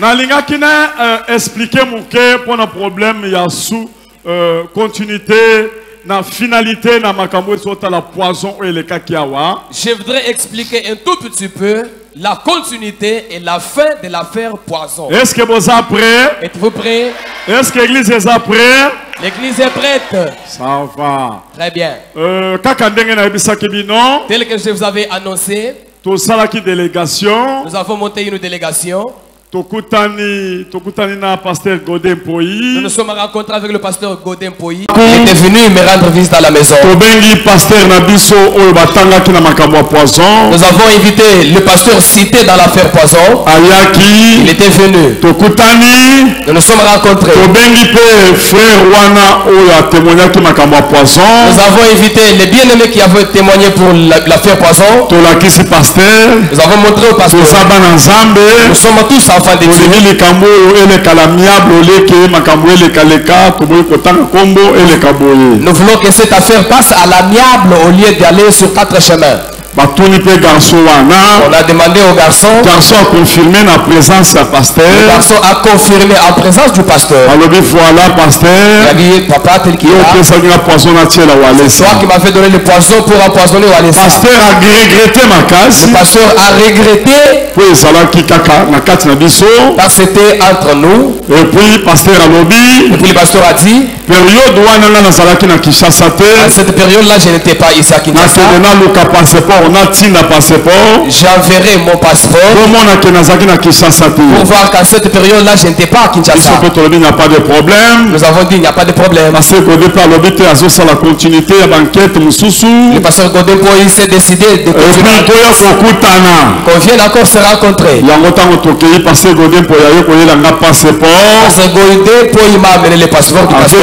Nalinga kina expliquer mon cœur pour un problème il y a sous continuité na finalité na makambo sota la poison et le kakiawa. Je voudrais expliquer un tout petit peu la continuité et la fin de l'affaire poison. Est-ce que vous êtes prêts? Êtes-vous prêts? Est-ce que l'église est prête? L'église est prête. Ça va. Très bien. Tel que je vous avais annoncé, délégation. Nous avons monté une délégation. Tokutani na pasteur Godin Poyi. Nous nous sommes rencontrés avec le pasteur Godin Poyi. Il était venu me rendre visite à la maison. Pasteur Nabiso poison. Nous avons invité le pasteur cité dans l'affaire poison. Ayaki. Il était venu. Tokutani. Nous nous sommes rencontrés. Frère Wana Oya témoigné poison. Nous avons invité les bien-aimés qui avaient témoigné pour l'affaire poison. Pasteur. Nous avons montré au pasteur. Nous sommes tous enfants de Dieu. Nous voulons que cette affaire passe à l'amiable au lieu d'aller sur 4 chemins. On a demandé au garçon. Le garçon a confirmé la présence du pasteur. Le garçon a confirmé en présence du pasteur. Voilà, pasteur. Il a dit, papa, tel qu'il est. C'est toi qui m'as fait donner le poison pour empoisonner Walesa. Le pasteur a regretté ma casse. Le pasteur a regretté. Parce que c'était entre nous. Et puis, pasteur a lobby. Et puis, le pasteur a dit. À cette période-là, je n'étais pas ici à Kinshasa. J'enverrai mon passeport pour voir qu'à cette période-là, je n'étais pas à Kinshasa. Il n'y a pas de problème. Nous avons dit il n'y a pas de problème. Le pasteur Godin Poyi s'est décidé de qu'on vienne encore se rencontrer. Pasteur Godin Poyi m'a amené le passeport du pasteur.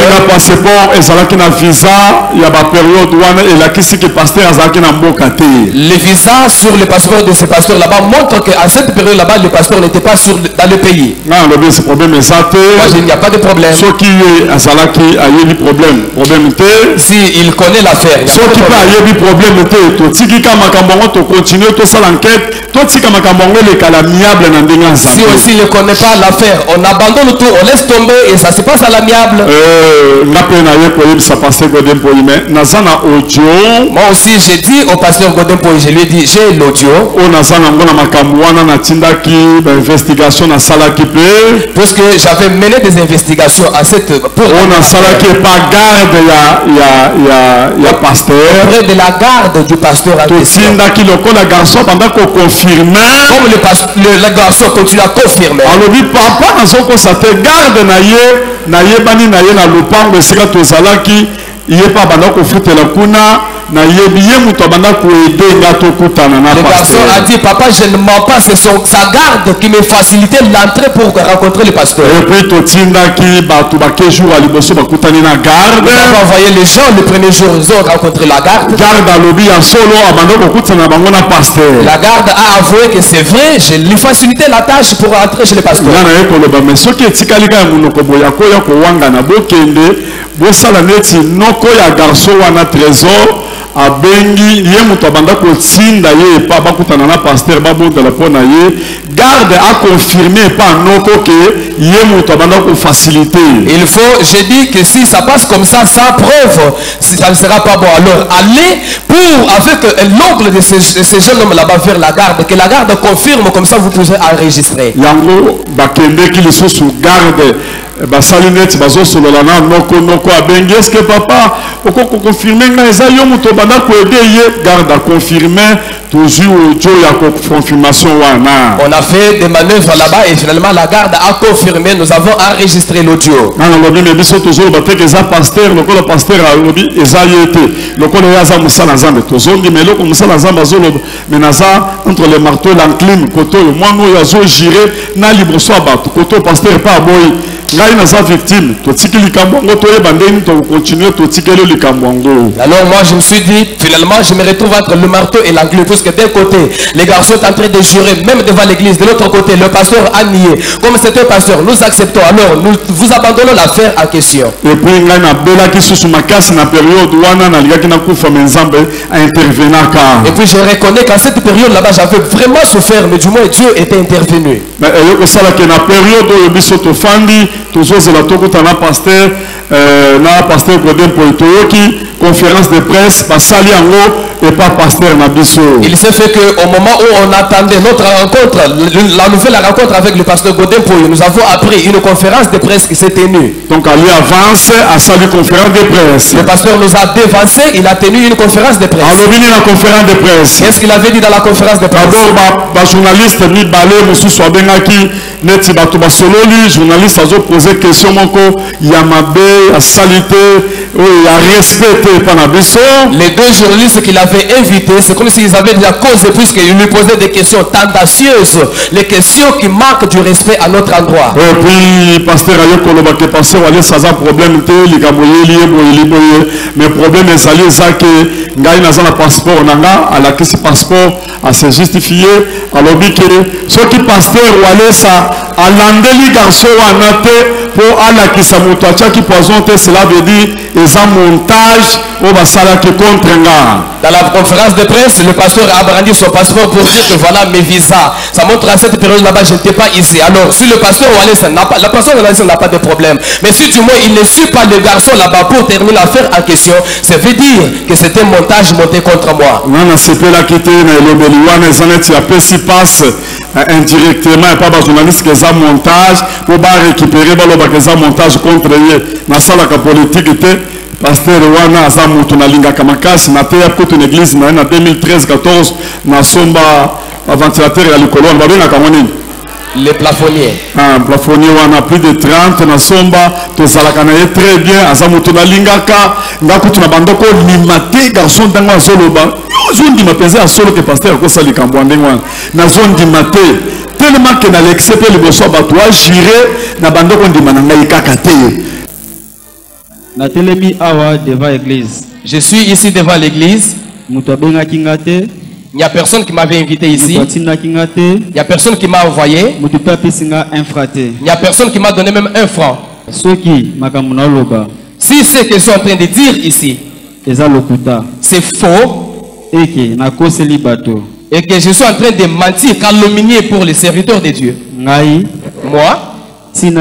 Le visa sur le passeport de ce pasteur là-bas montre qu'à cette période là-bas, le pasteur n'était pas dans le pays. Moi, il n'y a pas de problème. Si il connaît l'affaire, si aussi il ne connaît pas l'affaire, on abandonne tout, on laisse tomber et ça se passe à l'amiable. Moi aussi j'ai dit au pasteur Godin Poyi, je lui ai dit j'ai l'audio. Puisque j'avais mené des investigations à cette auprès de la garde du pasteur. Comme le garçon continue à confirmer. Le garçon a dit, papa, je ne mens pas, c'est sa garde qui me facilitait l'entrée pour rencontrer le pasteur. Nous avons envoyé les gens le premier jour, ils ont rencontré la garde. La garde a avoué que c'est vrai, je lui facilitais la tâche pour rentrer chez le pasteur. abengi ye muto abanda ko tsinda ye pa bakutana na pasteur babonda la pona ye garde a confirmé pas noko que ye muto abanda ko faciliter. Il faut, je dis que si ça passe comme ça sans preuve, ça ne sera pas bon. Alors allez pour avec l'oncle de ces jeunes hommes là-bas vers la garde, que la garde confirme, comme ça vous pouvez enregistrer. Yango bakende ki lisusu garde basalinet bazo sololana noko abengi est-ce que papa oko confirmer nga eza yo muto banda ko aider ye garde a confirmé toujours audio ya confirmation wana. On a fait des manœuvres là-bas et finalement la garde a confirmé, nous avons enregistré l'audio. Non lobi mais biso toujours bateke eza pasteur le pasteur a lobi eza yete lokolo yaza musala nzambe tozondi mais loko musala nzambe azolo menaza entre le marteau et l'enclume koto mwango yazo girer na liboso abato koto pasteur pas boy ngai naza victime totiki likambo ngo toyeba ndeni to continuer totikeli likambo ngo. Alors moi je me suis dit, finalement je me retrouve entre le marteau et l'enclume, puisque d'un côté les garçons sont en train de jurer même devant l'église, de l'autre côté le pasteur a nié. Comme c'est un pasteur, nous acceptons, alors nous vous abandonnons l'affaire en question. Et puis ngai na belaki susu makasi na période wana na ligaki na kufa menzambe a intervenir ka. Et puis je reconnais qu'en cette période là-bas j'avais vraiment souffert, mais du moins Dieu était intervenu. Mais ayoko sala ke na période oyo biso to fandi tozozela tokuta na pasteur Godin Poitoyoki conférence de presse basali yango et pas pasteur na biso. Il s'est fait que au moment où on attendait notre rencontre, la nouvelle rencontre avec le pasteur Godin Poyo, nous avons appris une conférence de presse qui s'est tenue. Donc Ali avance à saluer conférence de presse. Le pasteur nous a dévancé, il a tenu une conférence de presse. Alobini na conférence de presse. Qu'est-ce qu'il avait dit dans la conférence de presse? D'abord ba journaliste ni balé mususu abengaki neti bato basololi journaliste azo poser question moko ya mabe ya salité ya respecté pa na biso. Les deux journalistes qu'il avait invités, c'est comme s'ils avaient déjà causé, puisqu'ils lui posaient des questions tendancieuses, les questions qui manquent du respect à notre endroit. Et puis pasteur ayoko loba ke pasteur wale saza problème te likamoyeli boyeli mais problème ezali ezake ngai naza na passeport nanga ala kisi passeport à se justifier alobi ke soki pasteur wale sa alandeli garçon wana te pour ala kisa moto atiaki poison te, cela veut dire eza montage au basala ki contre nga. Dans la conférence de presse, le pasteur a brandi son passeport pour dire que voilà mes visas. Ça montre à cette période là-bas, je n'étais pas ici. Alors, si le pasteur Wallace n'a pas, la personne n'a pas de problème. Mais si du moins il ne suit pas le garçon là-bas pour terminer l'affaire en question, ça veut dire que c'était un montage monté contre moi. On a sepé la quitté, le Beliouane, Zanet, il a pessi passe indirectement, et pas de journaliste qui a montage pour récupérer le montage contre lui. Dans la salle politique, pasteur wana aza mutu na linga kamakasi na te ya kutu une église na 2013-14 na somba ventilateur ya likolo na babenga kamoni les plafonniers. Plafonnier wana plus de 30 na somba to salaka na très bien aza mutu na lingaka ngakutu na bandoko limate garçon dango azoloba zondi mapenzi asolo ke pasteur ko sali kambo ndengwa na zondi mate tellement que na l'excepté le bosso batwa juré na bandoko ndima na ngai kaka te. Devant l'église. Je suis ici devant l'église. Il n'y a personne qui m'avait invité ici. Il n'y a personne qui m'a envoyé. Il n'y a personne qui m'a donné même un franc. Si ce qu'ils sont en train de dire ici, c'est faux. Et que je suis en train de mentir, calomnier pour les serviteurs de Dieu. Moi, jusqu'à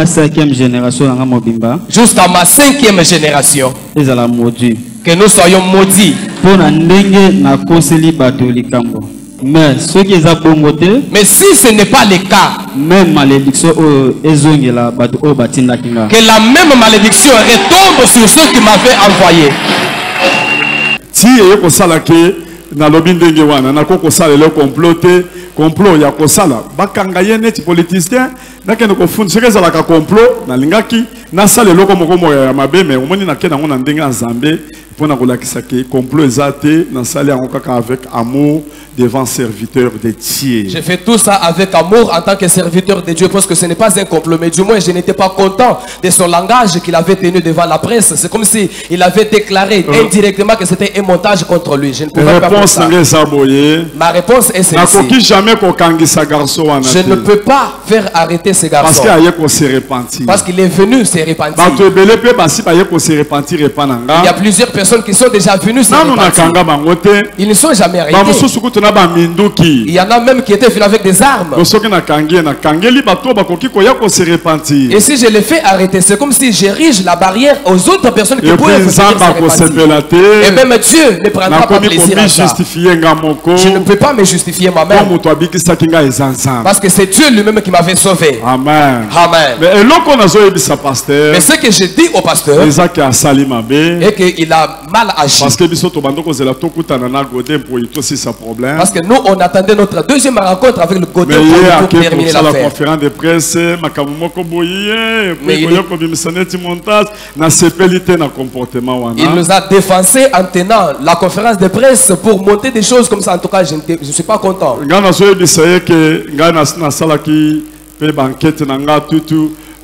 ma 5e génération, que nous soyons maudits. Mais si ce n'est pas le cas, que la même malédiction retombe sur ceux qui m'avaient envoyé. Na lobi ndenge wana na koko sala le complot ya kosala bakanga ye neti politicien nakende kofunda sekeza la ka complot na lingaki na sala loko moko ya mabe mais omoni na kena ngona ndenge nzambe pona kolakisa ke complot ezate na sala yango kaka avec amour devant serviteur de Dieu. J'ai fait tout ça avec amour en tant que serviteur de Dieu, parce que ce n'est pas un complot, mais du moins je n'étais pas content de son langage qu'il avait tenu devant la presse. C'est comme si il avait déclaré indirectement que c'était un montage contre lui. Je ne pouvais pas faire ça. Ma réponse est celle-ci. Je ne peux pas faire arrêter ce garçon parce qu'il est venu se repentir. Il y a plusieurs personnes qui sont déjà venues se repentir. Ils ne sont jamais arrêtés. Il y en a même qui étaient venus avec des armes. Et si je les fais arrêter, c'est comme si j'érige la barrière aux autres personnes qui pourraient se repentir. Et même Dieu ne prendra pas plaisir à ça. Je ne peux pas me justifier moi-même, parce que c'est Dieu lui-même qui m'avait sauvé. Amen. Amen. Mais ce que je dis au pasteur est qu'il a mal agi. Parce que nous, on attendait notre deuxième rencontre avec le Godin pour terminer l'affaire. La conférence de presse, il nous a défoncé en tenant la conférence de presse pour monter des choses comme ça. En tout cas, je ne suis pas content.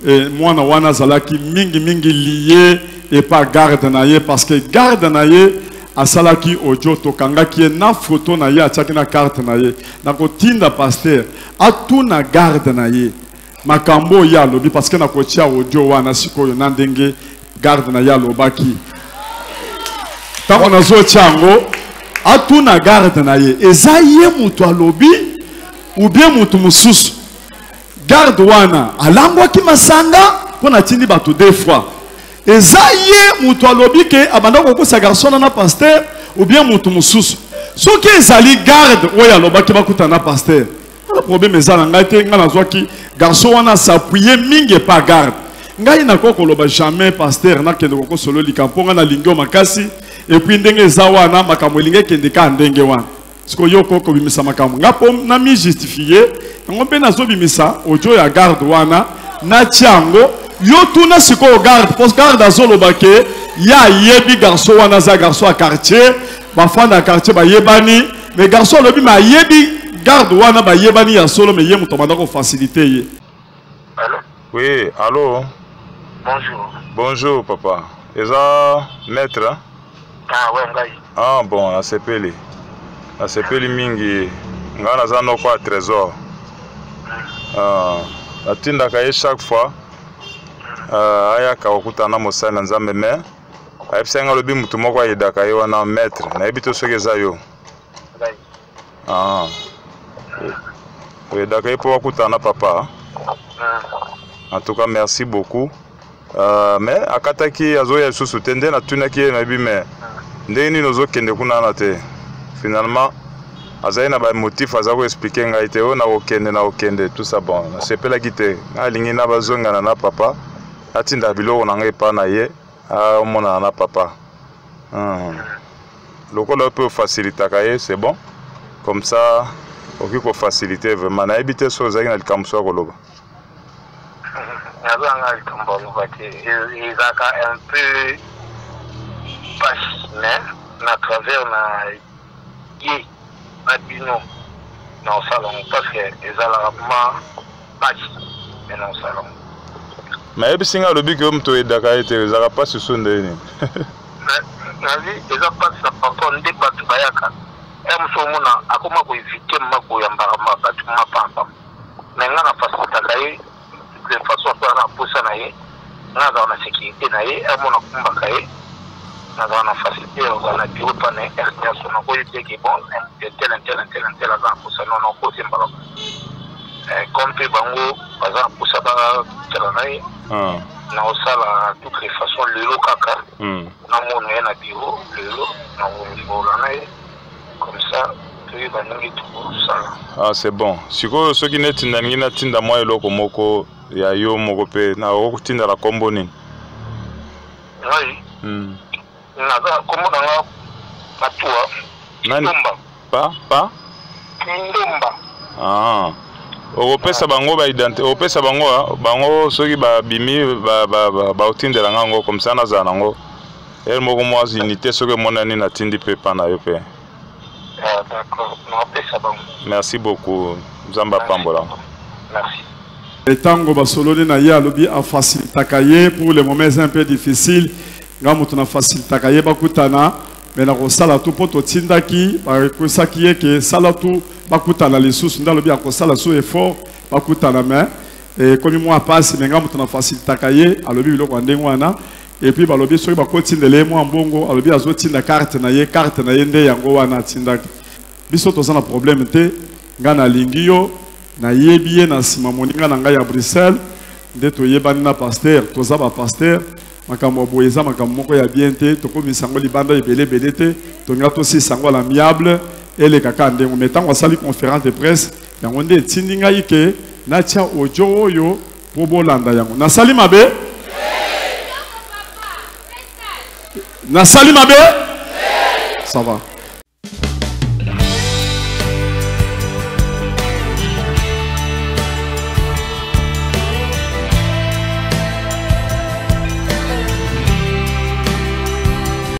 et moi na wana zalaki mingi lié et pas garde naie parce que garde naie asalaki audio tokangaki na photo na ye atiaki na carte na ye nakotinda pasteur atuna garde na ye makambo ya lobi parce que nakotia audio wana sikoyo na ndenge garde na ya lobaki tango nazo tiango atuna garde na ye eza ye mutu alobi ou bien mutu mususu garde wana alangwaki masanga pona tindi bato deux fois eza ye mutu alobi ke abanda kokosa garçon na pasteur ou bien mutu mususu soki ezali garde oyo alobaki bakuta na pasteur le problème ezala ngai te nga nazwaki garçon wana s'appuyer mingi pa garde ngai nakoko loba jamais pasteur nakende koko solo likampo nga na lingio makasi et puis ndenge eza wana makambo elingi kende ka ndenge wana siko yo koko bimisa makambo ngapo na mi justifier ngo mpe nazo bimisa audio ya garde wana na tiango yo tuna siko garde parce garde azoloba ke ya yebi garçon wana za garçon à quartier ba fanda à quartier ba yebani mais garçon lobi ma yebi garde wana ba yebani ya solo mais ye mutomanda ko faciliter ye. Allô? Oui, allô? Bonjour. Bonjour, papa. Eza maître? Hein? Ah, ouais, ngai. Ah, bon, asepeli. Asepeli mingi. Nga naza noko a trésor. Natindaka ye chaque fois. Ayaka okutana mosala na nzambe me. Ayebisanga lobi mutu moko ayedaka ye wana maître. Nayebi to soki eza yo. Ngai. Ah. Oyedaka ye po okutana papa. En tout cas, merci beaucoup. Mais akataki azoya susu tende na tunaki na bi mais ndeni nozo kende kuna na te. Finalement, azai na ba motif azako expliquer ngai te o na okende tout ça bon. Na sepela kite na lingi na bazonga na papa. Atinda biloko na ngai pa na ye a mona na papa. Lokola peut faciliter kaye, c'est bon. Comme ça, oki ko faciliter vraiment na ebite so zaki na likamso ko loba. Ils ont un peu passionné à travers na bino dans le salon parce que ils ont rarement passionné dans le salon. Mais ebi singa lobi ke mto edaka ete ezaka pas susu ndeni. Na vie ils ont pas ça papa ndé batu bayaka. Mso mona akoma ko éviter mako ya mbarama batu mapamba. Mais nga na faciliter kaye de façon à pousser naïe, n'a dans la sécurité naïe, à mon combat n'a dans la facilité, on a bureau pas né, RTS, on a voulu dire que bon, tel, avant pour ça, non, on pose un ballon. Comme tu bango, par exemple, pour ça, tel naïe, n'a au sale à toutes les façons, le lot caca, n'a mon na bureau, le lot, n'a mon niveau naïe, comme ça. Ah, c'est bon. Si vous ceux qui n'êtes pas tinda moi eloko moko ya yo moko pe na okutinda la kombo nini? Oui. Na kombo na matua. Ndumba. Pa? Ndumba. Ah. Opesa bango ba identité, opesa bango soki ba bimi ba otindela ngango comme ça na za nango. El moko mo unité soki monani na tindi pe pa na yo pe. D'accord, merci beaucoup, Zamba Pambola. Merci. Et tango basoloni na ya lobi a faciliter kaye pour les moments un peu difficiles. Ngamutu na faciliter kaye bakutana, mais na kosala tout poto tindaki, ba kosaki eke sala tout bakutana les sous nda lobi a kosala sous effort bakutana mais et comme moi passe mais ngamutu na faciliter kaye a lobi biloko ndengo wana. Et puis balobi soki bakotindele mo mbongo alobi azotinda carte na ye nde yango wana tindaki biso toza na problème te nga na lingi yo na yebi na sima moninga na ngai ya Bruxelles nde toyebani na pasteur toza ba pasteur makambo boyeza makambo moko ya bien te tokomisa ngo libanda ebele te tonga tosi sango la amiable ele kaka ndengo metango asali conférence de presse yango nde etindi ngai ke natia audio oyo po bolanda yango nasali mabe. Na Salimabe? Ça va.